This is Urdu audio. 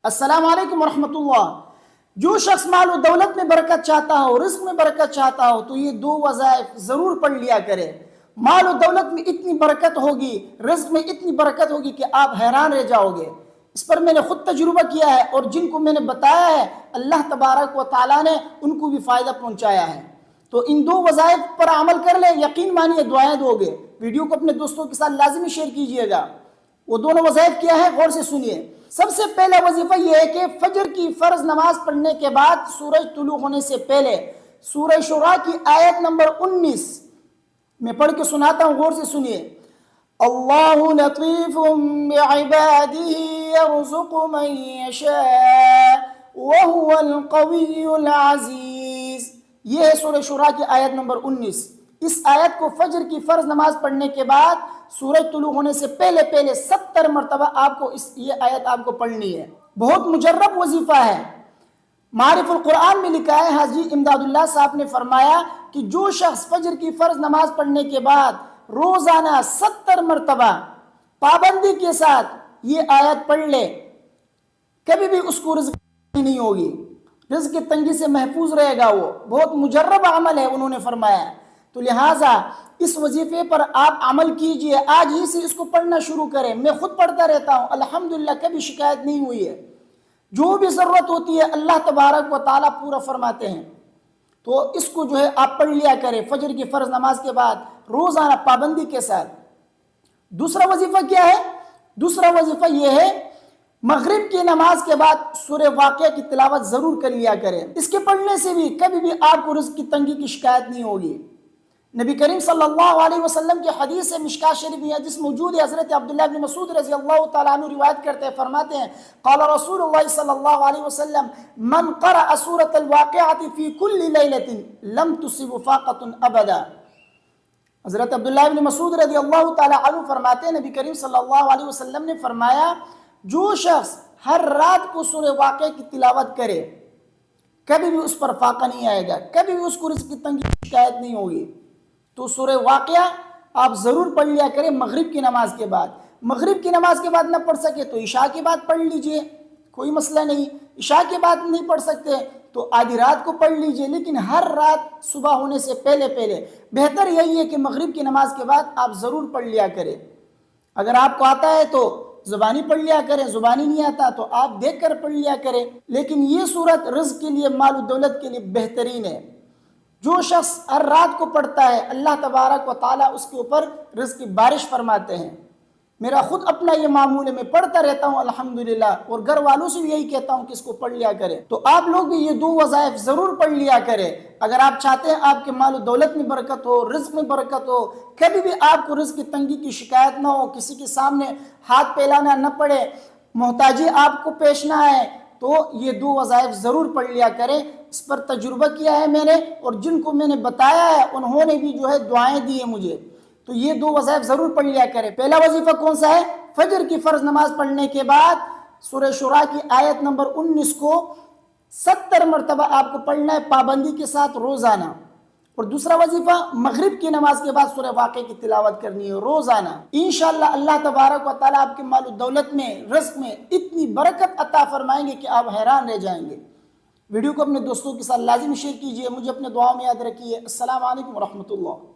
السلام علیکم ورحمۃ اللہ۔ جو شخص مال و دولت میں برکت چاہتا ہو، رزق میں برکت چاہتا ہو، تو یہ دو وظائف ضرور پڑھ لیا کرے۔ مال و دولت میں اتنی برکت ہوگی، رزق میں اتنی برکت ہوگی کہ آپ حیران رہ جاؤ گے۔ اس پر میں نے خود تجربہ کیا ہے، اور جن کو میں نے بتایا ہے اللہ تبارک و تعالیٰ نے ان کو بھی فائدہ پہنچایا ہے۔ تو ان دو وظائف پر عمل کر لیں، یقین مانیے دعائیں دو گے۔ ویڈیو کو اپنے دوستوں کے ساتھ لازمی شیئر کیجئے گا۔ وہ دونوں وظائف کیا ہے، غور سے سنیے۔ سب سے پہلا وظیفہ یہ ہے کہ فجر کی فرض نماز پڑھنے کے بعد سورج طلوع ہونے سے پہلے سورہ شورى کی آیت نمبر 19 میں پڑھ کے سناتا ہوں، غور سے سنیے۔ اللہ لطیف بعبادہ یرزق من یشاء وہو القوی العزیز۔ یہ ہے سورہ شورى کی آیت نمبر 19۔ اس آیت کو فجر کی فرض نماز پڑھنے کے بعد سورج طلوع ہونے سے پہلے 70 مرتبہ آپ کو یہ آیت آپ کو پڑھنی ہے۔ بہت مجرب وظیفہ ہے۔ معارف القرآن میں لکھا ہے، حاجی امداد اللہ صاحب نے فرمایا کہ جو شخص فجر کی فرض نماز پڑھنے کے بعد روزانہ 70 مرتبہ پابندی کے ساتھ یہ آیت پڑھ لے، کبھی بھی اس کو رزق نہیں ہوگی، رزق کی تنگی سے محفوظ رہے گا۔ وہ بہت مجرب عمل ہے، انہوں نے فرمایا۔ تو لہٰذا اس وظیفے پر آپ عمل کیجئے، آج ہی سے اس کو پڑھنا شروع کریں۔ میں خود پڑھتا رہتا ہوں، الحمدللہ کبھی شکایت نہیں ہوئی ہے۔ جو بھی ضرورت ہوتی ہے اللہ تبارک و تعالیٰ پورا فرماتے ہیں۔ تو اس کو جو ہے آپ پڑھ لیا کریں فجر کی فرض نماز کے بعد روزانہ پابندی کے ساتھ۔ دوسرا وظیفہ کیا ہے؟ دوسرا وظیفہ یہ ہے، مغرب کی نماز کے بعد سورہ واقعہ کی تلاوت ضرور کر لیا کریں۔ اس کے پڑھنے سے بھی کبھی بھی آپ کو رزق کی تنگی کی شکایت نہیں ہوگی۔ نبی کریم صلی اللہ علیہ وسلم کی حدیث ہے، مشکاۃ شریف میں حدیث موجود ہے، حضرت عبداللہ بن مسعود رضی اللہ تعالیٰ عنہ روایت کرتے ہیں، فرماتے ہیں قال رسول اللہ صلی اللہ علیہ وسلم من قرأ سورة الواقعة في كل ليلة لم تصب فاقة ابدا۔ حضرت عبداللہ بن مسعود رضی اللہ تعالیٰ عنہ فرماتے ہیں، نبی کریم صلی اللہ علیہ وسلم نے فرمایا جو شخص ہر رات کو سورہ واقعہ کی تلاوت کرے کبھی بھی اس پر فاقہ نہیں آئے گا، کبھی بھی اس کو رزق کی تنگی کی شکایت نہیں ہوگی۔ تو سورہ واقعہ آپ ضرور پڑھ لیا کریں مغرب کی نماز کے بعد۔ مغرب کی نماز کے بعد نہ پڑھ سکے تو عشاء کے بعد پڑھ لیجئے، کوئی مسئلہ نہیں۔ عشاء کے بعد نہیں پڑھ سکتے تو آدھی رات کو پڑھ لیجئے، لیکن ہر رات صبح ہونے سے پہلے بہتر یہی ہے کہ مغرب کی نماز کے بعد آپ ضرور پڑھ لیا کریں۔ اگر آپ کو آتا ہے تو زبانی پڑھ لیا کریں، زبانی نہیں آتا تو آپ دیکھ کر پڑھ لیا کریں، لیکن یہ صورت رزق کے لیے، مال و دولت کے لیے بہترین ہے۔ جو شخص ہر رات کو پڑھتا ہے اللہ تبارک و تعالیٰ اس کے اوپر رزق کی بارش فرماتے ہیں۔ میرا خود اپنا یہ معمول ہے، میں پڑھتا رہتا ہوں الحمدللہ، اور گھر والوں سے بھی یہی کہتا ہوں کہ اس کو پڑھ لیا کریں۔ تو آپ لوگ بھی یہ دو وظائف ضرور پڑھ لیا کریں اگر آپ چاہتے ہیں آپ کے مال و دولت میں برکت ہو، رزق میں برکت ہو، کبھی بھی آپ کو رزق کی تنگی کی شکایت نہ ہو، کسی کے سامنے ہاتھ پھیلانا نہ پڑے، محتاجی آپ کو پیش نہ آئے، تو یہ دو وظائف ضرور پڑھ لیا کریں۔ اس پر تجربہ کیا ہے میں نے، اور جن کو میں نے بتایا ہے انہوں نے بھی جو ہے دعائیں دی ہیں مجھے۔ تو یہ دو وظائف ضرور پڑھ لیا کریں۔ پہلا وظیفہ کون سا ہے؟ فجر کی فرض نماز پڑھنے کے بعد سورہ شورى کی آیت نمبر 19 کو 70 مرتبہ آپ کو پڑھنا ہے پابندی کے ساتھ روزانہ۔ اور دوسرا وظیفہ مغرب کی نماز کے بعد سورہ واقعہ کی تلاوت کرنی ہے روزانہ۔ انشاءاللہ اللہ تبارک و تعالیٰ آپ کے مال و دولت میں، رزق میں اتنی برکت عطا فرمائیں گے کہ آپ حیران رہ جائیں گے۔ ویڈیو کو اپنے دوستوں کے ساتھ لازم شیئر کیجئے، مجھے اپنے دعاؤں میں یاد رکھیے۔ السلام علیکم ورحمۃ اللہ۔